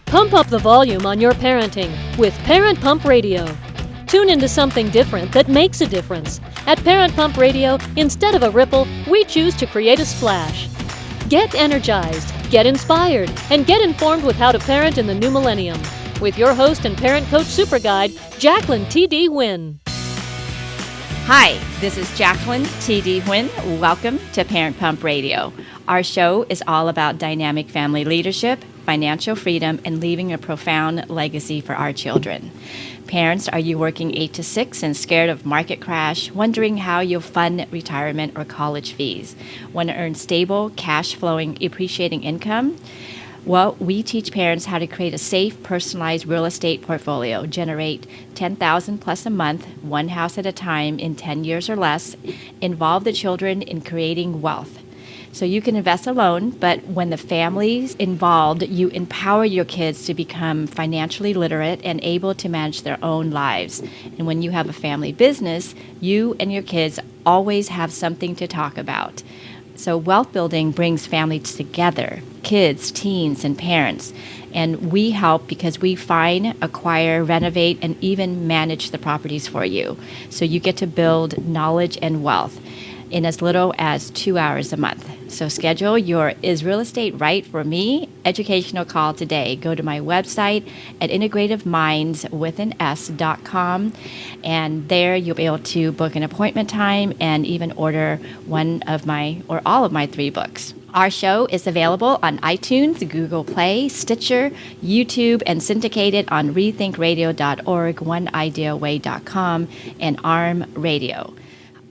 Pump up the volume on your parenting with Parent Pump Radio. Tune into something different that makes a difference. At Parent Pump Radio, instead of a ripple, we choose to create a splash. Get energized, get inspired, and get informed with how to parent in the new millennium. With your host and parent coach super guide, Jacqueline T.D. Huynh. Hi, this is Jacqueline T.D. Huynh. Welcome to Parent Pump Radio. Our show is all about dynamic family leadership, financial freedom, and leaving a profound legacy for our children. Parents, are you working 8 to 6 and scared of market crash, wondering how you'll fund retirement or college fees? Want to earn stable, cash-flowing, appreciating income? Well, we teach parents how to create a safe, personalized real estate portfolio, generate $10,000 plus a month, one house at a time in 10 years or less, involve the children in creating wealth. So you can invest alone, but when the family's involved, you empower your kids to become financially literate and able to manage their own lives. And when you have a family business, you and your kids always have something to talk about. So wealth building brings families together, kids, teens, and parents. And we help because we find, acquire, renovate, and even manage the properties for you. So you get to build knowledge and wealth in as little as 2 hours a month. So schedule your Is Real Estate Right for Me educational call today. Go to my website at integrativeminds.com, and there you'll be able to book an appointment time and even order one of my or all of my 3 books. Our show is available on iTunes, Google Play, Stitcher, YouTube, and syndicated on rethinkradio.org, oneideaway.com, and ARM Radio.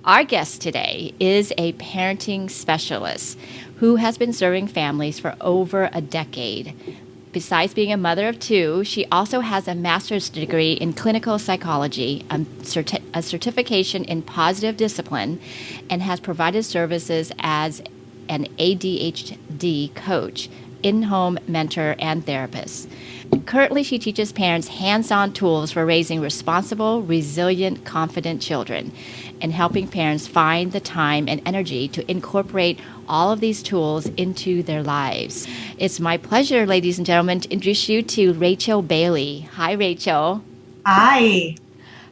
Our guest today is a parenting specialist who has been serving families for over a decade. Besides being a mother of 2, she also has a master's degree in clinical psychology, a certification in positive discipline, and has provided services as an ADHD coach, in-home mentor, and therapist. Currently, she teaches parents hands-on tools for raising responsible, resilient, confident children, and helping parents find the time and energy to incorporate all of these tools into their lives. It's my pleasure, ladies and gentlemen, to introduce you to Rachel Bailey. Hi, Rachel. Hi.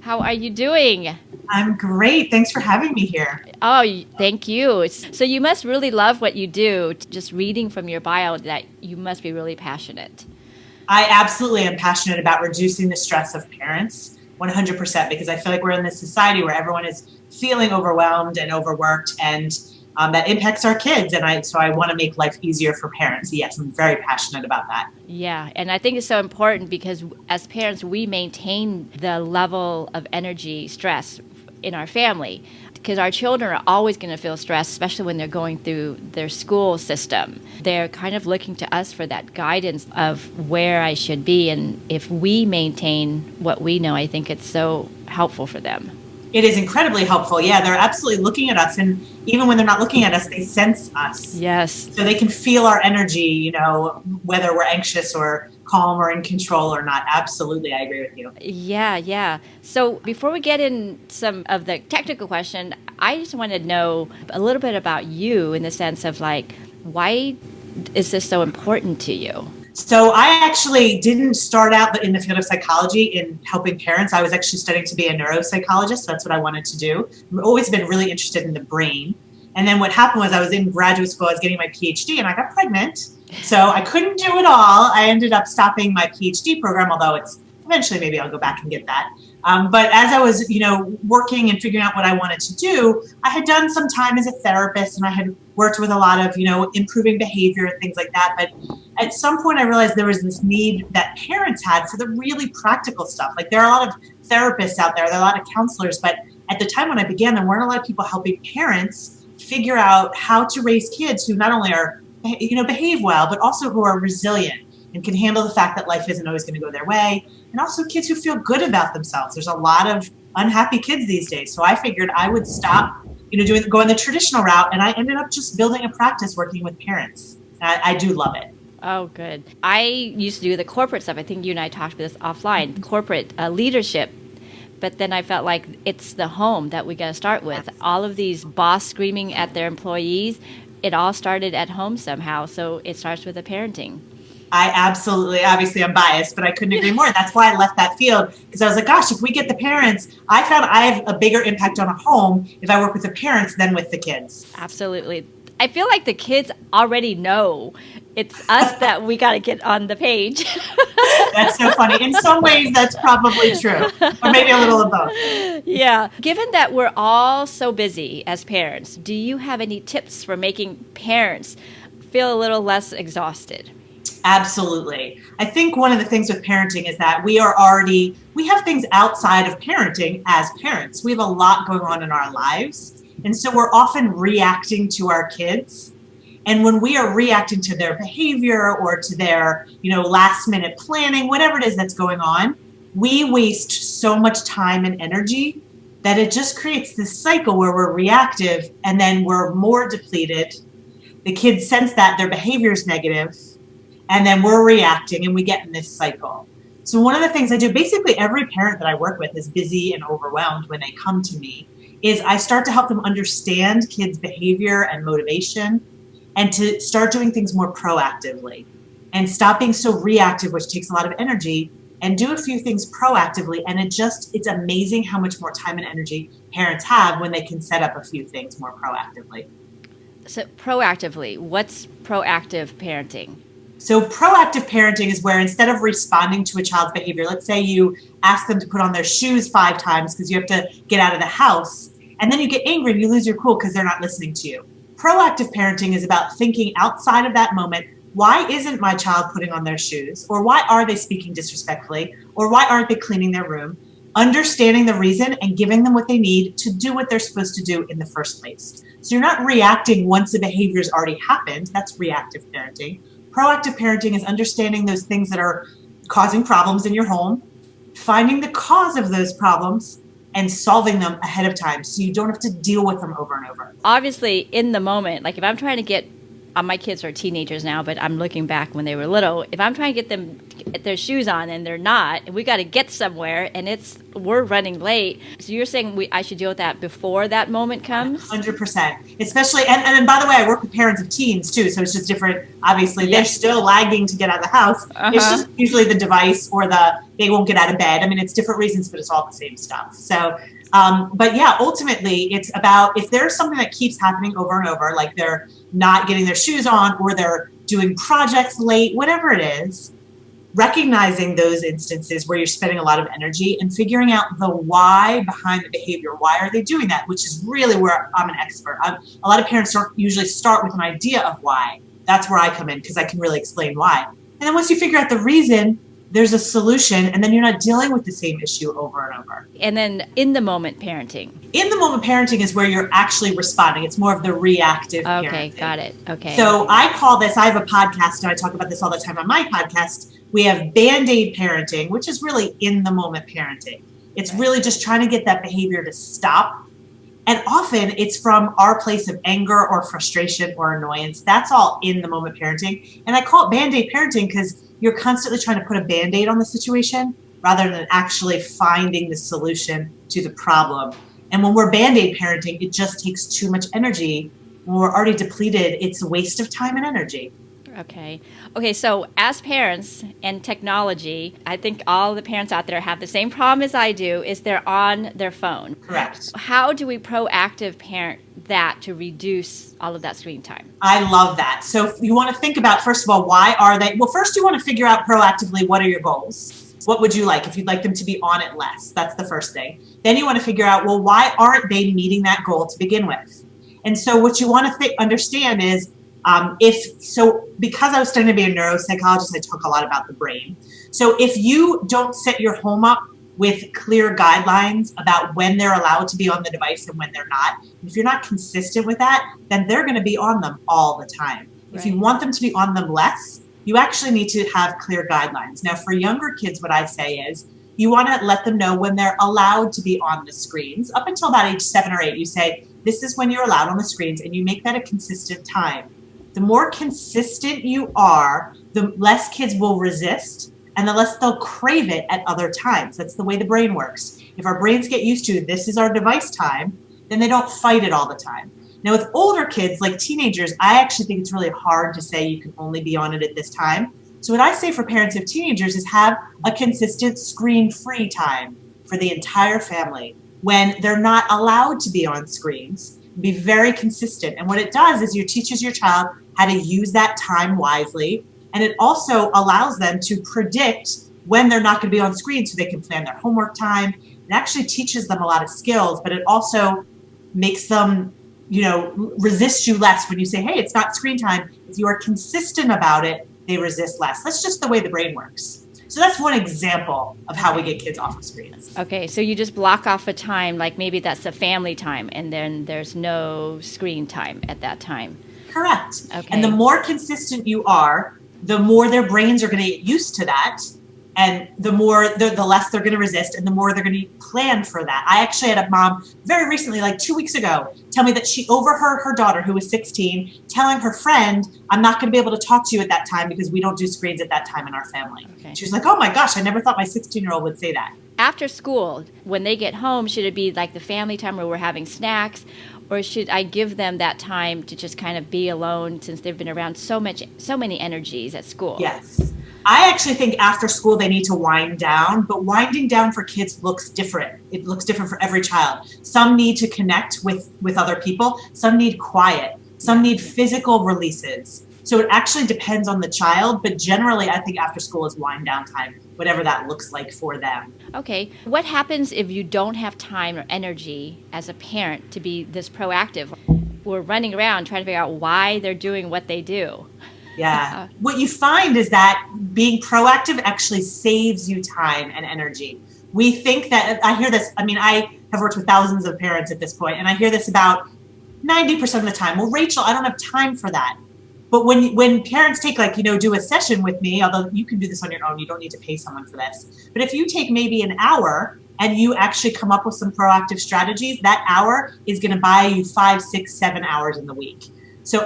How are you doing? I'm great. Thanks for having me here. Oh, thank you. So you must really love what you do. Just reading from your bio that you must be really passionate. I absolutely am passionate about reducing the stress of parents, 100%, because I feel like we're in this society where everyone is feeling overwhelmed and overworked, and that impacts our kids. And so I want to make life easier for parents. Yes, I'm very passionate about that. Yeah, and I think it's so important because as parents, we maintain the level of energy, stress in our family, because our children are always going to feel stressed, especially when they're going through their school system. They're kind of looking to us for that guidance of where I should be. And if we maintain what we know, I think it's so helpful for them. It is incredibly helpful. Yeah, they're absolutely looking at us. And even when they're not looking at us, they sense us. Yes. So they can feel our energy, whether we're anxious or calm or in control or not. Absolutely. I agree with you. Yeah. So before we get in some of the technical question, I just want to know a little bit about you in the sense of why is this so important to you? So I actually didn't start out in the field of psychology in helping parents. I was actually studying to be a neuropsychologist. That's what I wanted to do. I've always been really interested in the brain. And then what happened was I was in graduate school, I was getting my PhD, and I got pregnant. So I couldn't do it all. I ended up stopping my PhD program, although eventually maybe I'll go back and get that. But as I was, working and figuring out what I wanted to do, I had done some time as a therapist, and I had worked with a lot of, improving behavior and things like that. But at some point I realized there was this need that parents had for the really practical stuff. Like there are a lot of therapists out there are a lot of counselors, but at the time when I began, there weren't a lot of people helping parents figure out how to raise kids who not only are, behave well, but also who are resilient and can handle the fact that life isn't always going to go their way. And also kids who feel good about themselves. There's a lot of unhappy kids these days. So I figured I would stop, going the traditional route. And I ended up just building a practice working with parents. I do love it. Oh, good. I used to do the corporate stuff. I think you and I talked about this offline, corporate leadership. But then I felt like it's the home that we got to start with. All of these boss screaming at their employees, it all started at home somehow. So it starts with the parenting. I absolutely, obviously I'm biased, but I couldn't agree more. That's why I left that field, because I was like, gosh, if we get the parents, I found I have a bigger impact on a home if I work with the parents than with the kids. Absolutely. I feel like the kids already know. It's us that we got to get on the page. That's so funny. In some ways, that's probably true, or maybe a little of both. Yeah. Given that we're all so busy as parents, do you have any tips for making parents feel a little less exhausted? Absolutely. I think one of the things with parenting is that we have things outside of parenting as parents. We have a lot going on in our lives. And so we're often reacting to our kids. And when we are reacting to their behavior or to their, last minute planning, whatever it is that's going on, we waste so much time and energy that it just creates this cycle where we're reactive and then we're more depleted. The kids sense that their behavior is negative, and then we're reacting and we get in this cycle. So one of the things I do, basically every parent that I work with is busy and overwhelmed when they come to me, is I start to help them understand kids' behavior and motivation and to start doing things more proactively and stop being so reactive, which takes a lot of energy, and do a few things proactively. And it's amazing how much more time and energy parents have when they can set up a few things more proactively. So proactively, what's proactive parenting? So proactive parenting is where instead of responding to a child's behavior, let's say you ask them to put on their shoes 5 times because you have to get out of the house, and then you get angry and you lose your cool because they're not listening to you. Proactive parenting is about thinking outside of that moment. Why isn't my child putting on their shoes? Or why are they speaking disrespectfully? Or why aren't they cleaning their room? Understanding the reason and giving them what they need to do what they're supposed to do in the first place. So you're not reacting once the behavior's already happened. That's reactive parenting. Proactive parenting is understanding those things that are causing problems in your home, finding the cause of those problems, and solving them ahead of time so you don't have to deal with them over and over. Obviously, in the moment, like if I'm trying to get, my kids are teenagers now, but I'm looking back when they were little, if I'm trying to get their shoes on and they're not, and we got to get somewhere and we're running late. So you're saying I should deal with that before that moment comes? 100%. Especially, and by the way, I work with parents of teens too, so it's just different. Obviously, Yes. They're still lagging to get out of the house. It's just usually the device or they won't get out of bed. I mean, it's different reasons, but it's all the same stuff. So, but yeah, ultimately, it's about if there's something that keeps happening over and over, like they're not getting their shoes on or they're doing projects late, whatever it is, recognizing those instances where you're spending a lot of energy and figuring out the why behind the behavior. Why are they doing that? Which is really where I'm an expert. A lot of parents don't usually start with an idea of why. That's where I come in because I can really explain why. And then once you figure out the reason, there's a solution, and then you're not dealing with the same issue over and over. And then in the moment parenting. In the moment parenting is where you're actually responding. It's more of the reactive parenting. Okay, got it. Okay. So I have a podcast, and I talk about this all the time on my podcast. We have Band-Aid parenting, which is really in the moment parenting. It's really just trying to get that behavior to stop. And often it's from our place of anger or frustration or annoyance. That's all in the moment parenting. And I call it Band-Aid parenting because you're constantly trying to put a Band-Aid on the situation rather than actually finding the solution to the problem. And when we're Band-Aid parenting, it just takes too much energy. When we're already depleted, it's a waste of time and energy. Okay, so as parents and technology, I think all the parents out there have the same problem as I do, is they're on their phone. Correct. How do we proactive parent that to reduce all of that screen time? I love that. So you want to think about, first of all, why are they? Well, first you want to figure out proactively, what are your goals? What would you like if you'd like them to be on it less? That's the first thing. Then you want to figure out, well, why aren't they meeting that goal to begin with? And so what you want to understand is, because I was studying to be a neuropsychologist, I talk a lot about the brain. So if you don't set your home up with clear guidelines about when they're allowed to be on the device and when they're not, if you're not consistent with that, then they're going to be on them all the time. Right. If you want them to be on them less, you actually need to have clear guidelines. Now, for younger kids, what I say is you want to let them know when they're allowed to be on the screens. Up until about age 7 or 8, you say, this is when you're allowed on the screens, and you make that a consistent time. The more consistent you are, the less kids will resist and the less they'll crave it at other times. That's the way the brain works. If our brains get used to this is our device time, then they don't fight it all the time. Now with older kids, like teenagers, I actually think it's really hard to say you can only be on it at this time. So what I say for parents of teenagers is have a consistent screen-free time for the entire family when they're not allowed to be on screens. Be very consistent. And what it does is it teaches your child how to use that time wisely. And it also allows them to predict when they're not going to be on screen so they can plan their homework time. It actually teaches them a lot of skills, but it also makes them, resist you less when you say, hey, it's not screen time. If you are consistent about it, they resist less. That's just the way the brain works. So that's one example of how we get kids off of screens. Okay, so you just block off a time, like maybe that's a family time, and then there's no screen time at that time. Correct. Okay. And the more consistent you are, the more their brains are going to get used to that. And the less they're going to resist, and the more they're going to plan for that. I actually had a mom very recently, like 2 weeks ago, tell me that she overheard her daughter, who was 16, telling her friend, I'm not going to be able to talk to you at that time because we don't do screens at that time in our family. Okay. She was like, oh my gosh, I never thought my 16-year-old would say that. After school, when they get home, should it be like the family time where we're having snacks? Or should I give them that time to just kind of be alone since they've been around so many energies at school? Yes. I actually think after school they need to wind down, but winding down for kids looks different. It looks different for every child. Some need to connect with other people. Some need quiet. Some need physical releases. So it actually depends on the child, but generally I think after school is wind down time, whatever that looks like for them. Okay. What happens if you don't have time or energy as a parent to be this proactive? We're running around trying to figure out why they're doing what they do. Yeah. What you find is that being proactive actually saves you time and energy. We think that, I hear this, I have worked with thousands of parents at this point, and I hear this about 90% of the time. Well, Rachel, I don't have time for that. But when parents take do a session with me, although you can do this on your own, you don't need to pay someone for this. But if you take maybe an hour and you actually come up with some proactive strategies, that hour is going to buy you 5, 6, 7 hours in the week.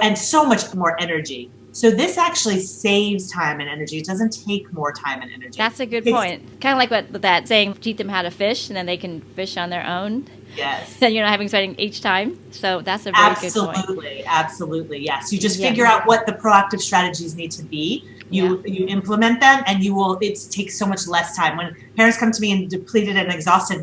And so much more energy. So this actually saves time and energy. It doesn't take more time and energy. That's a good point. Kind of like what that saying, teach them how to fish, and then they can fish on their own. Yes. Then you're not having spending each time. So that's a very good point. Absolutely. Yes. You just figure out what the proactive strategies need to be. You implement them, and it takes so much less time. When parents come to me and depleted and exhausted,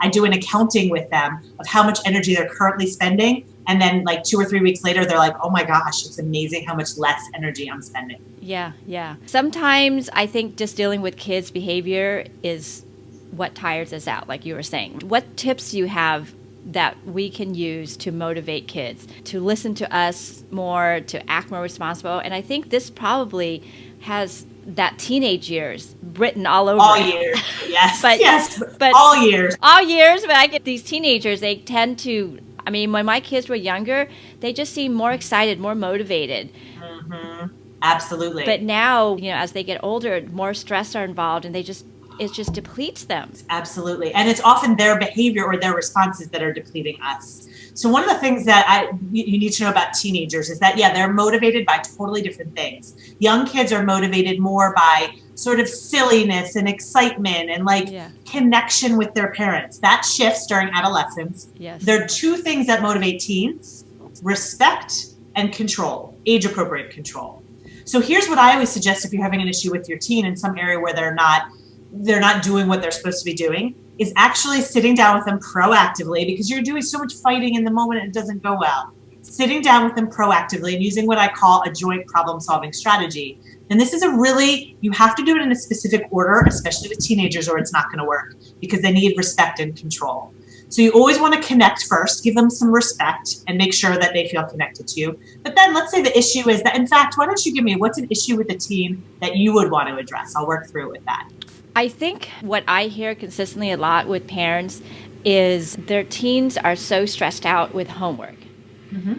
I do an accounting with them of how much energy they're currently spending. And then 2 or 3 weeks later, they're like, oh my gosh, it's amazing how much less energy I'm spending. Yeah. Sometimes I think just dealing with kids' behavior is what tires us out, like you were saying. What tips do you have that we can use to motivate kids to listen to us more, to act more responsible? And I think this probably has that teenage years written all over all it. Years. Yes. but all years. But I get these teenagers, they tend to, when my kids were younger, they just seem more excited, more motivated. Mm-hmm. Absolutely. But now, as they get older, more stress are involved, and it just depletes them. Absolutely. And it's often their behavior or their responses that are depleting us. So one of the things that you need to know about teenagers is that, they're motivated by totally different things. Young kids are motivated more by sort of silliness and excitement and connection with their parents. That shifts during adolescence. Yes. There are two things that motivate teens: respect and control, age-appropriate control. So here's what I always suggest if you're having an issue with your teen in some area where they're not doing what they're supposed to be doing, is actually sitting down with them proactively, because you're doing so much fighting in the moment and it doesn't go well. Sitting down with them proactively and using what I call a joint problem-solving strategy. And this is you have to do it in a specific order, especially with teenagers, or it's not going to work, because they need respect and control. So you always want to connect first, give them some respect, and make sure that they feel connected to you. But then let's say the issue is that, in fact, why don't you give me what's an issue with the teen that you would want to address? I'll work through it with that. I think what I hear consistently a lot with parents is their teens are so stressed out with homework. Mm-hmm.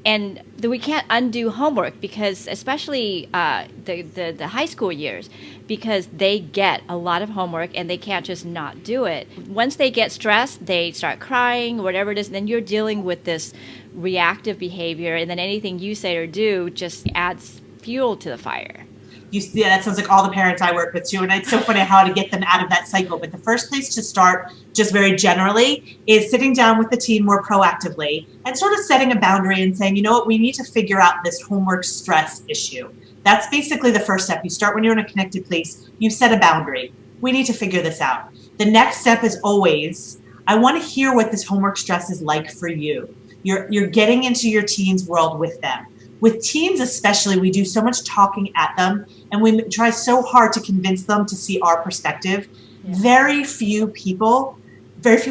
And we can't undo homework, because especially the high school years, because they get a lot of homework and they can't just not do it. Once they get stressed, they start crying, whatever it is, and then you're dealing with this reactive behavior, and then anything you say or do just adds fuel to the fire. That sounds like all the parents I work with too, and it's so funny how to get them out of that cycle. But the first place to start, just very generally, is sitting down with the teen more proactively and sort of setting a boundary and saying, you know what, we need to figure out this homework stress issue That's basically the first step. You start when you're in a connected place. You set a boundary. We need to figure this out. The next step is always, I want to hear what this homework stress is like for you. You're getting into your teens' world with them. With teens especially, we do so much talking at them, and we try so hard to convince them to see our perspective. Yeah. Very few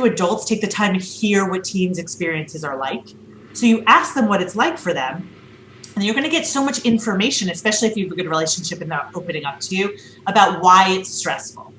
adults take the time to hear what teens' experiences are like. So you ask them what it's like for them, and you're going to get so much information, especially if you have a good relationship and they're opening up to you, about why it's stressful.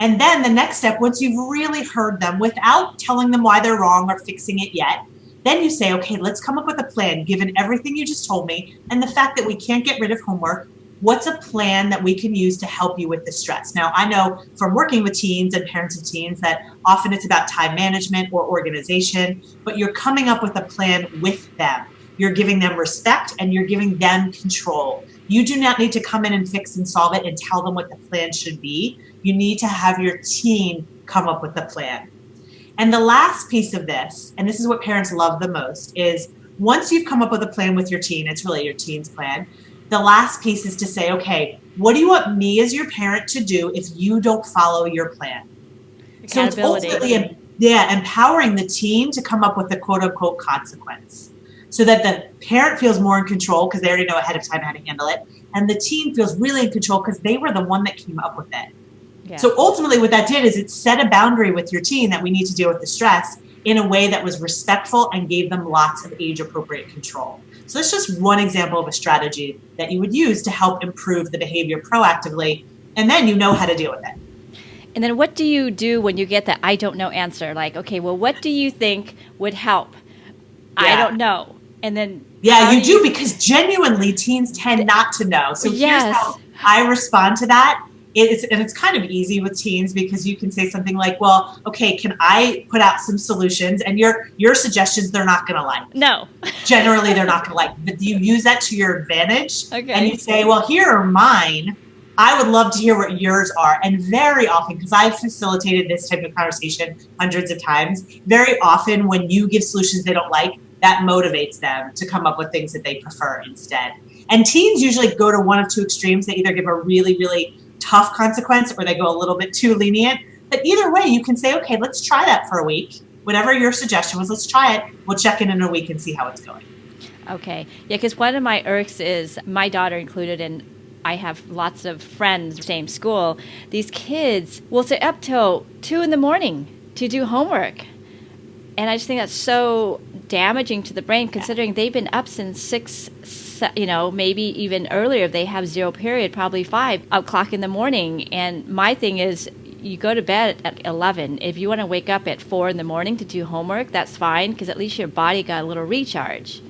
And then the next step, once you've really heard them without telling them why they're wrong or fixing it yet, then you say, okay, let's come up with a plan, given everything you just told me and the fact that we can't get rid of homework. What's a plan that we can use to help you with the stress? Now, I know from working with teens and parents of teens that often it's about time management or organization, but you're coming up with a plan with them. You're giving them respect and you're giving them control. You do not need to come in and fix and solve it and tell them what the plan should be. You need to have your teen come up with the plan. And the last piece of this, and this is what parents love the most, is once you've come up with a plan with your teen, it's really your teen's plan, the last piece is to say, okay, what do you want me as your parent to do if you don't follow your plan? So it's ultimately, empowering the teen to come up with the quote unquote consequence so that the parent feels more in control because they already know ahead of time how to handle it. And the teen feels really in control because they were the one that came up with it. Yeah. So ultimately what that did is it set a boundary with your teen that we need to deal with the stress in a way that was respectful and gave them lots of age-appropriate control. So that's just one example of a strategy that you would use to help improve the behavior proactively, and then you know how to deal with it. And then what do you do when you get the I don't know answer? Like, okay, well, what do you think would help? Yeah. I don't know. And then you do, because genuinely teens tend not to know. So here's how I respond to that. It's kind of easy with teens because you can say something like, well, okay, can I put out some solutions? And your suggestions, they're not going to like. No. Generally, they're not going to like. But you use that to your advantage. Okay. And you say, well, here are mine. I would love to hear what yours are. And very often, because I've facilitated this type of conversation hundreds of times, very often when you give solutions they don't like, that motivates them to come up with things that they prefer instead. And teens usually go to one of two extremes. They either give a really, really tough consequence or they go a little bit too lenient. But either way, you can say, okay, let's try that for a week. Whatever your suggestion was, let's try it. We'll check in a week and see how it's going. Okay. Yeah, because one of my irks is my daughter included, and I have lots of friends, same school. These kids will stay up till 2 a.m. to do homework. And I just think that's so damaging to the brain, considering they've been up since 6, maybe even earlier. If they have 0 period, probably 5 o'clock in the morning. And my thing is, you go to bed at 11. If you want to wake up at 4 a.m. to do homework, that's fine, because at least your body got a little recharge.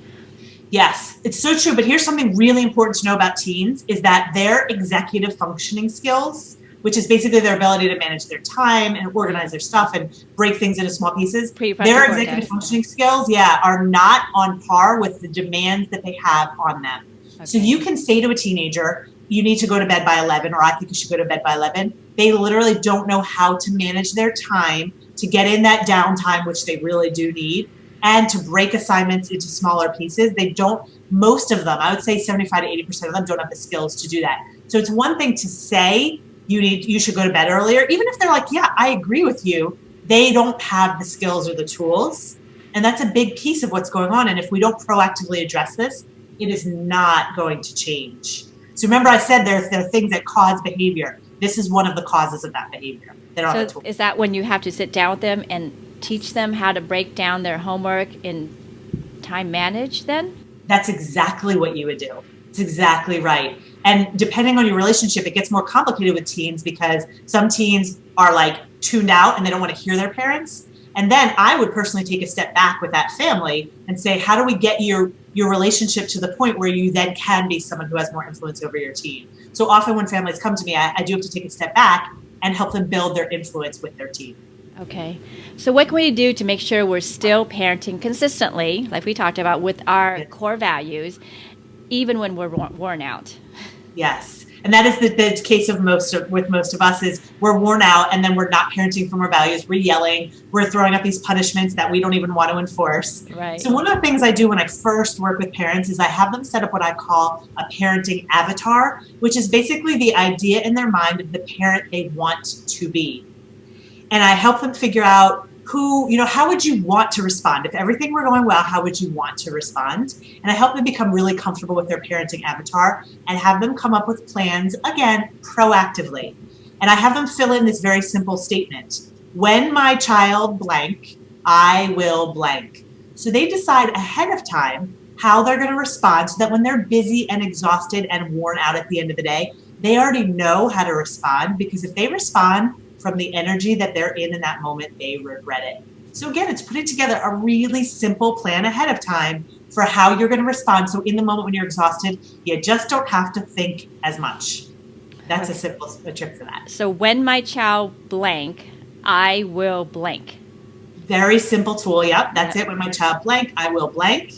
Yes, it's so true. But here's something really important to know about teens is that their executive functioning skills, which is basically their ability to manage their time and organize their stuff and break things into small pieces. Their executive functioning skills, are not on par with the demands that they have on them. Okay. So you can say to a teenager, you need to go to bed by 11, or I think you should go to bed by 11. They literally don't know how to manage their time to get in that downtime, which they really do need, and to break assignments into smaller pieces. They don't, most of them, I would say 75 to 80% of them don't have the skills to do that. So it's one thing to say, you should go to bed earlier. Even if they're like, yeah, I agree with you, they don't have the skills or the tools. And that's a big piece of what's going on. And if we don't proactively address this, it is not going to change. So remember I said there are things that cause behavior. This is one of the causes of that behavior. So is that when you have to sit down with them and teach them how to break down their homework and time manage then? That's exactly what you would do. It's exactly right. And depending on your relationship, it gets more complicated with teens because some teens are like tuned out and they don't want to hear their parents. And then I would personally take a step back with that family and say, how do we get your relationship to the point where you then can be someone who has more influence over your teen? So often when families come to me, I do have to take a step back and help them build their influence with their teen. Okay. So what can we do to make sure we're still parenting consistently, like we talked about, with our core values, even when we're worn out? Yes. And that is the case of with most of us is we're worn out and then we're not parenting from our values. We're yelling. We're throwing up these punishments that we don't even want to enforce. Right. So one of the things I do when I first work with parents is I have them set up what I call a parenting avatar, which is basically the idea in their mind of the parent they want to be. And I help them figure out how would you want to respond? If everything were going well, how would you want to respond? And I help them become really comfortable with their parenting avatar and have them come up with plans, again, proactively. And I have them fill in this very simple statement. When my child blank, I will blank. So they decide ahead of time how they're going to respond so that when they're busy and exhausted and worn out at the end of the day, they already know how to respond, because if they respond from the energy that they're in that moment, they regret it. So again, it's putting together a really simple plan ahead of time for how you're going to respond. So in the moment when you're exhausted, you just don't have to think as much. That's a trick for that. So when my child blank, I will blank. Very simple tool. Yep, that's it. When my child blank, I will blank.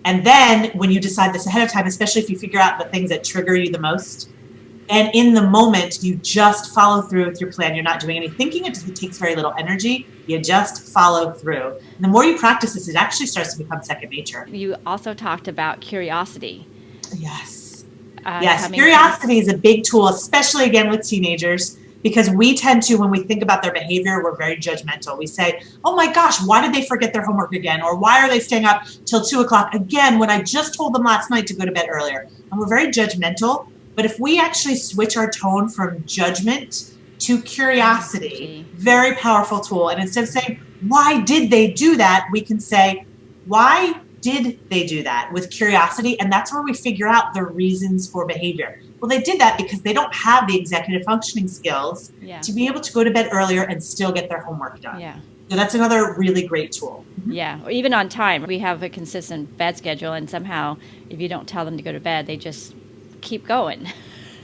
And then when you decide this ahead of time, especially if you figure out the things that trigger you the most, and in the moment, you just follow through with your plan. You're not doing any thinking. It takes very little energy. You just follow through. And the more you practice this, it actually starts to become second nature. You also talked about curiosity. Yes. Yes, curiosity is a big tool, especially, again, with teenagers, because we tend to, when we think about their behavior, we're very judgmental. We say, oh my gosh, why did they forget their homework again? Or why are they staying up till 2 o'clock again when I just told them last night to go to bed earlier? And we're very judgmental. But if we actually switch our tone from judgment to curiosity, very powerful tool. And instead of saying, why did they do that? We can say, why did they do that, with curiosity? And that's where we figure out the reasons for behavior. Well, they did that because they don't have the executive functioning skills to be able to go to bed earlier and still get their homework done. Yeah. So that's another really great tool. Yeah, or even on time. We have a consistent bed schedule, and somehow if you don't tell them to go to bed, they just keep going.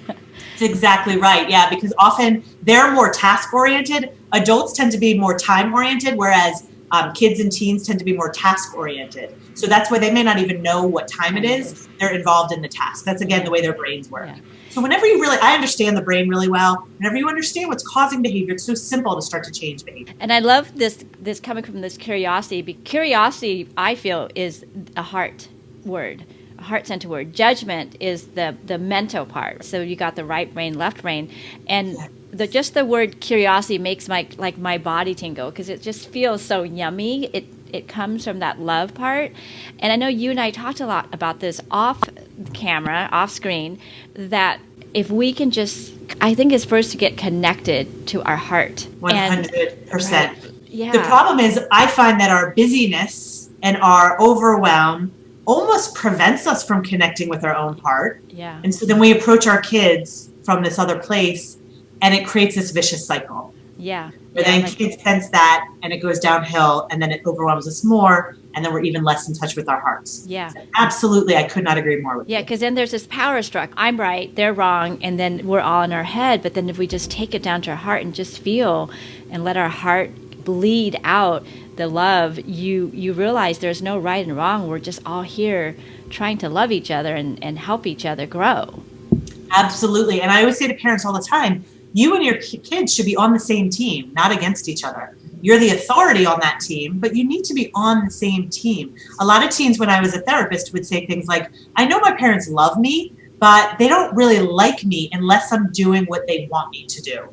That's exactly right. Yeah, because often they're more task-oriented. Adults tend to be more time-oriented, whereas kids and teens tend to be more task-oriented. So that's why they may not even know what time it is. They're involved in the task. That's, again, the way their brains work. Yeah. So whenever I understand the brain really well, whenever you understand what's causing behavior, it's so simple to start to change behavior. And I love this coming from this curiosity. Curiosity, I feel, is a heart word. A heart-centered word. Judgment is the mental part. So you got the right brain, left brain, and just the word curiosity makes my body tingle, because it just feels so yummy. It comes from that love part, and I know you and I talked a lot about this off camera, off screen. That if we can just, I think it's first to get connected to our heart. 100%. Right. Yeah. The problem is, I find that our busyness and our overwhelm almost prevents us from connecting with our own heart. Yeah. And so then we approach our kids from this other place, and it creates this vicious cycle. Yeah. Where then kids sense that, and it goes downhill, and then it overwhelms us more, and then we're even less in touch with our hearts. Yeah. So absolutely, I could not agree more with you. Yeah, because then there's this power struck. I'm right, they're wrong, and then we're all in our head. But then if we just take it down to our heart and just feel and let our heart bleed out the love, you realize there's no right and wrong. We're just all here trying to love each other and help each other grow. Absolutely. And I always say to parents all the time, you and your kids should be on the same team, not against each other. You're the authority on that team, but you need to be on the same team. A lot of teens, when I was a therapist, would say things like, I know my parents love me, but they don't really like me unless I'm doing what they want me to do.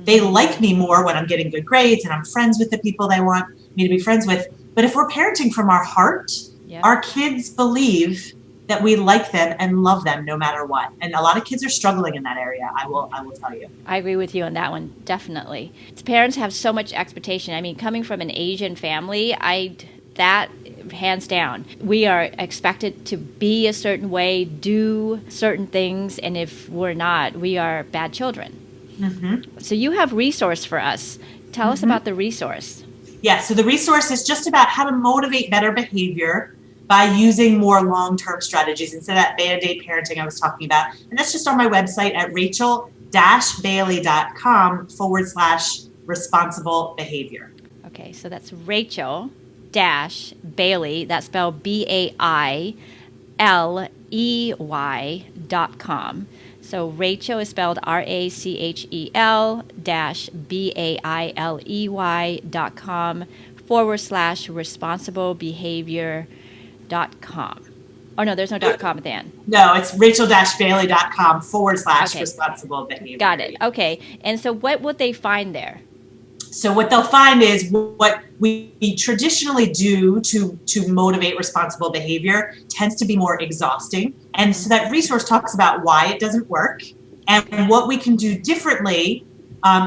They like me more when I'm getting good grades and I'm friends with the people they want me to be friends with. But if we're parenting from our heart, our kids believe that we like them and love them no matter what. And a lot of kids are struggling in that area, I will tell you. I agree with you on that one, definitely. Parents have so much expectation. I mean, coming from an Asian family, that hands down. We are expected to be a certain way, do certain things, and if we're not, we are bad children. Mm-hmm. So you have resource for us. Tell us about the resource. Yeah, so the resource is just about how to motivate better behavior by using more long-term strategies instead of that Band-Aid parenting I was talking about. And that's just on my website at rachel-bailey.com/responsible behavior. Okay, so that's Rachel-Bailey, that's spelled BAILEY.com. So Rachel is spelled rachel-bailey.com/responsiblebehavior.com. Oh, no, there's no .com at the end. No, it's rachel-bailey.com/responsible behavior. Got it. Okay. And so what would they find there? So what they'll find is what we traditionally do to motivate responsible behavior tends to be more exhausting. And so that resource talks about why it doesn't work and what we can do differently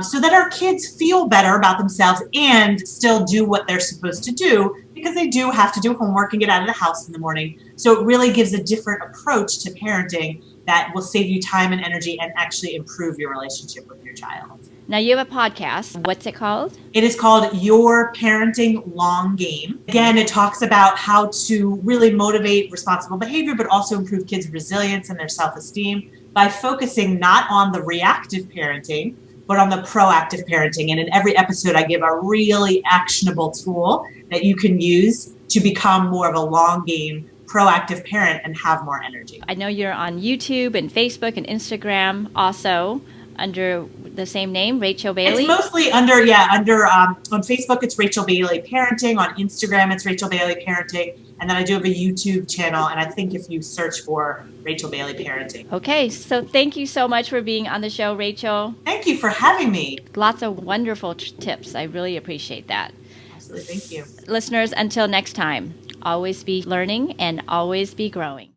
so that our kids feel better about themselves and still do what they're supposed to do, because they do have to do homework and get out of the house in the morning. So it really gives a different approach to parenting that will save you time and energy and actually improve your relationship with your child. Now you have a podcast. What's it called? It is called Your Parenting Long Game. Again, it talks about how to really motivate responsible behavior, but also improve kids' resilience and their self-esteem by focusing not on the reactive parenting, but on the proactive parenting. And in every episode, I give a really actionable tool that you can use to become more of a long game, proactive parent and have more energy. I know you're on YouTube and Facebook and Instagram also under the same name, Rachel Bailey? It's mostly on Facebook, it's Rachel Bailey Parenting. On Instagram, it's Rachel Bailey Parenting. And then I do have a YouTube channel. And I think if you search for Rachel Bailey Parenting. Okay. So thank you so much for being on the show, Rachel. Thank you for having me. Lots of wonderful tips. I really appreciate that. Absolutely. Thank you. Listeners, until next time, always be learning and always be growing.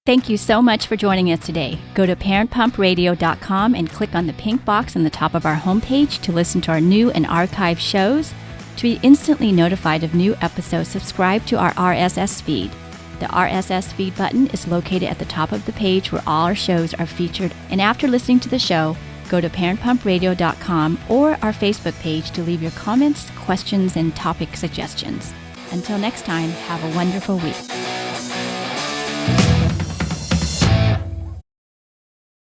Thank you so much for joining us today. Go to parentpumpradio.com and click on the pink box on the top of our homepage to listen to our new and archived shows. To be instantly notified of new episodes, subscribe to our RSS feed. The RSS feed button is located at the top of the page where all our shows are featured. And after listening to the show, go to parentpumpradio.com or our Facebook page to leave your comments, questions, and topic suggestions. Until next time, have a wonderful week.